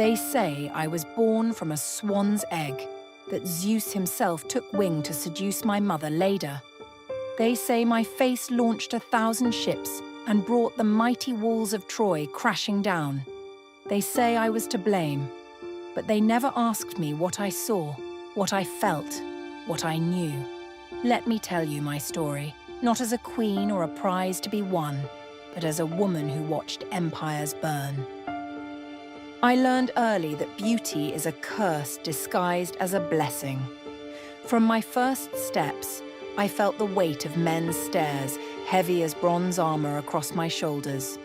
They say I was born from a swan's egg, that Zeus himself took wing to seduce my mother Leda. They say my face launched 1,000 ships and brought the mighty walls of Troy crashing down. They say I was to blame, but they never asked me what I saw, what I felt, what I knew. Let me tell you my story, not as a queen or a prize to be won, but as a woman who watched empires burn. I learned early that beauty is a curse disguised as a blessing. From my first steps, I felt the weight of men's stares, heavy as bronze armor across my shoulders.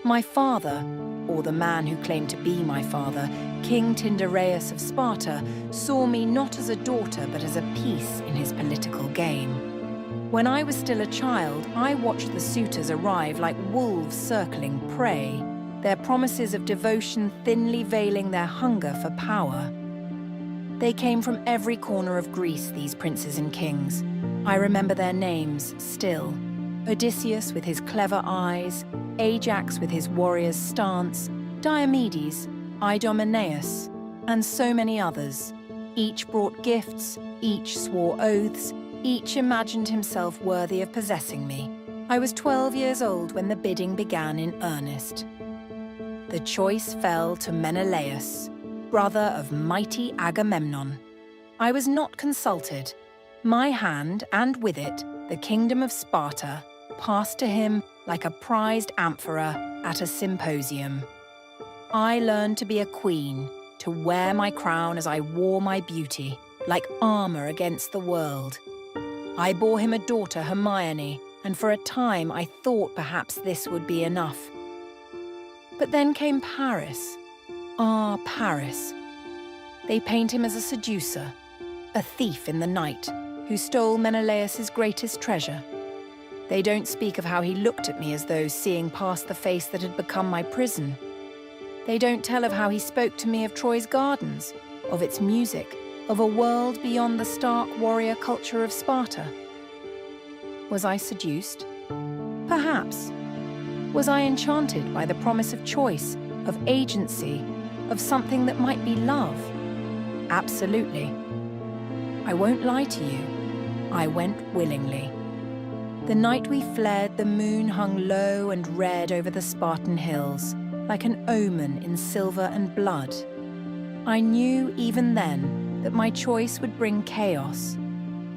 My father, or the man who claimed to be my father, King Tyndareus of Sparta, saw me not as a daughter but as a piece in his political game. When I was still a child, I watched the suitors arrive like wolves circling prey, their promises of devotion thinly veiling their hunger for power. They came from every corner of Greece, these princes and kings. I remember their names still. Odysseus with his clever eyes, Ajax with his warrior's stance, Diomedes, Idomeneus, and so many others. Each brought gifts, each swore oaths, each imagined himself worthy of possessing me. I was 12 years old when the bidding began in earnest. The choice fell to Menelaus, brother of mighty Agamemnon. I was not consulted. My hand, and with it, the kingdom of Sparta, passed to him like a prized amphora at a symposium. I learned to be a queen, to wear my crown as I wore my beauty, like armor against the world. I bore him a daughter, Hermione, and for a time I thought perhaps this would be enough. But then came Paris. Ah, Paris. They paint him as a seducer, a thief in the night, who stole Menelaus's greatest treasure. They don't speak of how he looked at me as though seeing past the face that had become my prison. They don't tell of how he spoke to me of Troy's gardens, of its music, of a world beyond the stark warrior culture of Sparta. Was I seduced? Perhaps. Was I enchanted by the promise of choice, of agency, of something that might be love? Absolutely. I won't lie to you. I went willingly. The night we fled, the moon hung low and red over the Spartan hills, like an omen in silver and blood. I knew even then that my choice would bring chaos,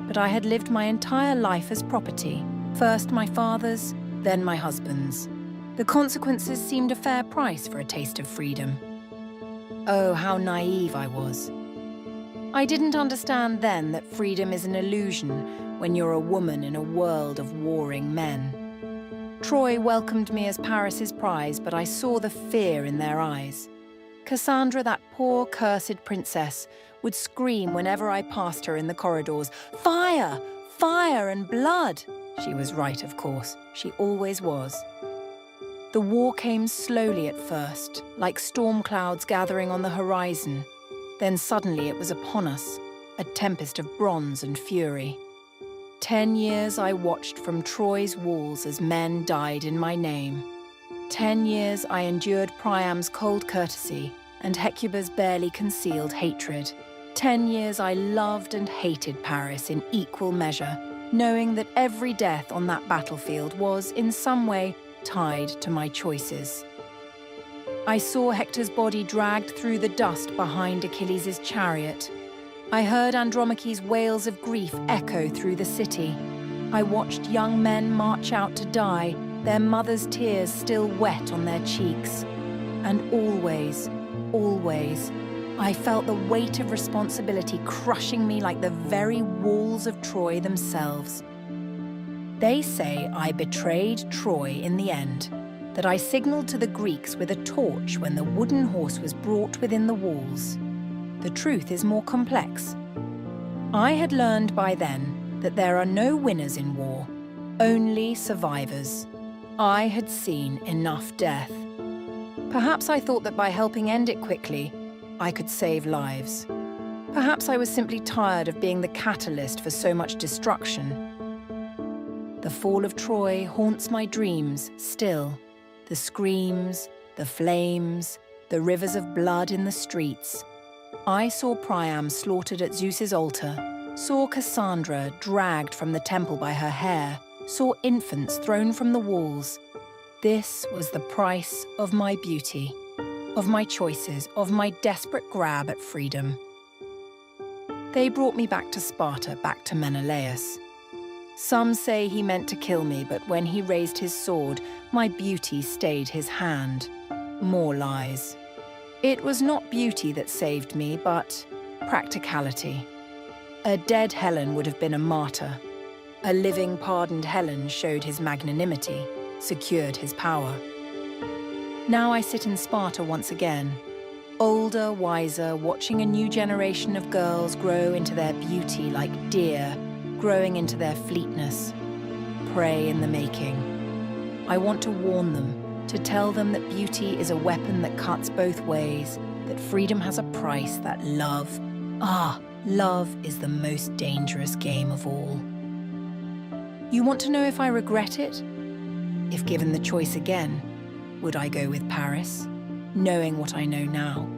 but I had lived my entire life as property, first my father's, then my husband's. The consequences seemed a fair price for a taste of freedom. Oh, how naive I was. I didn't understand then that freedom is an illusion when you're a woman in a world of warring men. Troy welcomed me as Paris's prize, but I saw the fear in their eyes. Cassandra, that poor, cursed princess, would scream whenever I passed her in the corridors, "Fire! Fire and blood!" She was right, of course. She always was. The war came slowly at first, like storm clouds gathering on the horizon. Then suddenly it was upon us, a tempest of bronze and fury. 10 years I watched from Troy's walls as men died in my name. 10 years I endured Priam's cold courtesy and Hecuba's barely concealed hatred. 10 years I loved and hated Paris in equal measure, knowing that every death on that battlefield was, in some way, tied to my choices. I saw Hector's body dragged through the dust behind Achilles' chariot. I heard Andromache's wails of grief echo through the city. I watched young men march out to die, their mothers' tears still wet on their cheeks. And always, always, I felt the weight of responsibility crushing me like the very walls of Troy themselves. They say I betrayed Troy in the end, that I signaled to the Greeks with a torch when the wooden horse was brought within the walls. The truth is more complex. I had learned by then that there are no winners in war, only survivors. I had seen enough death. Perhaps I thought that by helping end it quickly, I could save lives. Perhaps I was simply tired of being the catalyst for so much destruction. The fall of Troy haunts my dreams still. The screams, the flames, the rivers of blood in the streets. I saw Priam slaughtered at Zeus's altar, saw Cassandra dragged from the temple by her hair, saw infants thrown from the walls. This was the price of my beauty, of my choices, of my desperate grab at freedom. They brought me back to Sparta, back to Menelaus. Some say he meant to kill me, but when he raised his sword, my beauty stayed his hand. More lies. It was not beauty that saved me, but practicality. A dead Helen would have been a martyr. A living, pardoned Helen showed his magnanimity, secured his power. Now I sit in Sparta once again, older, wiser, watching a new generation of girls grow into their beauty like deer, growing into their fleetness. Prey in the making. I want to warn them, to tell them that beauty is a weapon that cuts both ways, that freedom has a price, that love, love is the most dangerous game of all. You want to know if I regret it? If given the choice again, would I go with Paris, knowing what I know now?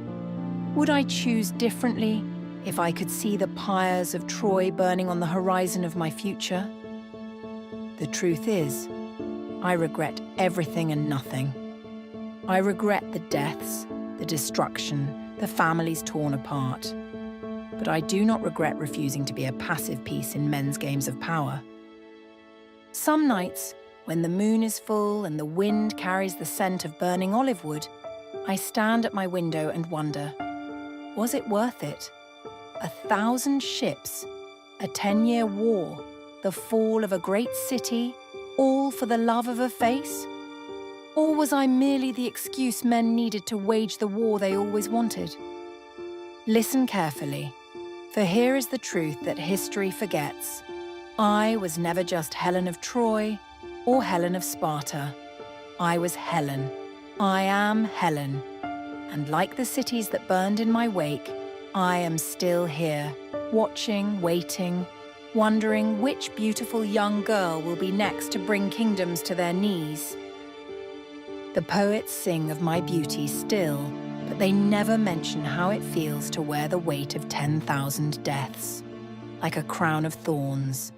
Would I choose differently if I could see the pyres of Troy burning on the horizon of my future? The truth is, I regret everything and nothing. I regret the deaths, the destruction, the families torn apart. But I do not regret refusing to be a passive piece in men's games of power. Some nights, when the moon is full and the wind carries the scent of burning olive wood, I stand at my window and wonder, was it worth it? 1,000 ships, a 10-year war, the fall of a great city, all for the love of a face? Or was I merely the excuse men needed to wage the war they always wanted? Listen carefully, for here is the truth that history forgets. I was never just Helen of Troy or Helen of Sparta. I was Helen. I am Helen. And like the cities that burned in my wake, I am still here, watching, waiting, wondering which beautiful young girl will be next to bring kingdoms to their knees. The poets sing of my beauty still, but they never mention how it feels to wear the weight of 10,000 deaths, like a crown of thorns.